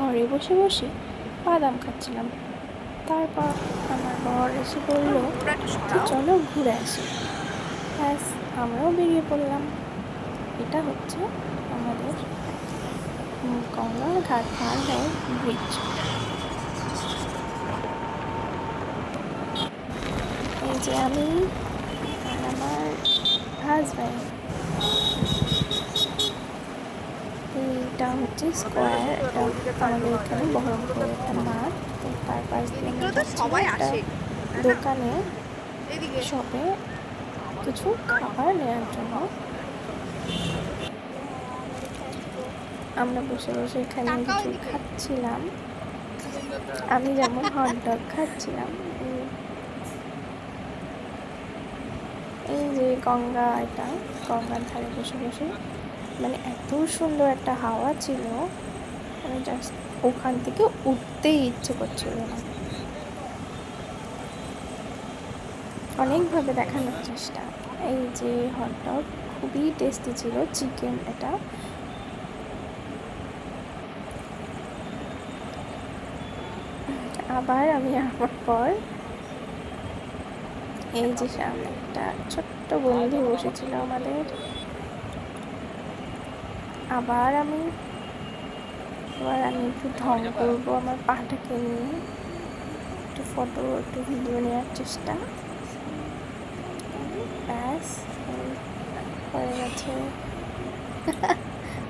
ঘরে বসে বসে বাদাম খাচ্ছিলাম। তারপর আমার বর এসে বললো যে চলো ঘুরে আসি। ব্যাস আমরাও বেরিয়ে পড়লাম। এটা হচ্ছে আমাদের গঙ্গার ঘাট পার হয়ে ব্রিজ। এই যে আমি আর আমার হাজব্যান্ড। এইটা হচ্ছে স্কোয়ার, এটা আমাদের এখানে বহরমপুরে একটা মাঠ। তো তার পাশ দিয়ে আমরা যাচ্ছিলাম একটা দোকানে, শপে কিছু খাবার নেওয়ার জন্য। আমরা বসে বসে এখানে কিছু খাচ্ছিলাম। আমি যেমন হটডগ খাচ্ছিলাম। এই যে গঙ্গা, এটা গঙ্গার ধারে বসে বসে মানে এত সুন্দর একটা হাওয়া ছিল, মানে জাস্ট ওখান থেকে উঠতেই ইচ্ছে করছিল না। অনেকভাবে দেখানোর চেষ্টা। এই যে হটডগ খুবই টেস্টি ছিল, চিকেন এটা। আবার আমি আমার পর এই যে সামনে একটা ছোট্ট বন্ধু বসেছিল আমাদের। আবার আমি একটু ঢং করবো আমার পাটাকে নিয়ে, একটু ফটো একটু ভিডিও নেওয়ার চেষ্টা। ব্যাস হয়ে গেছে।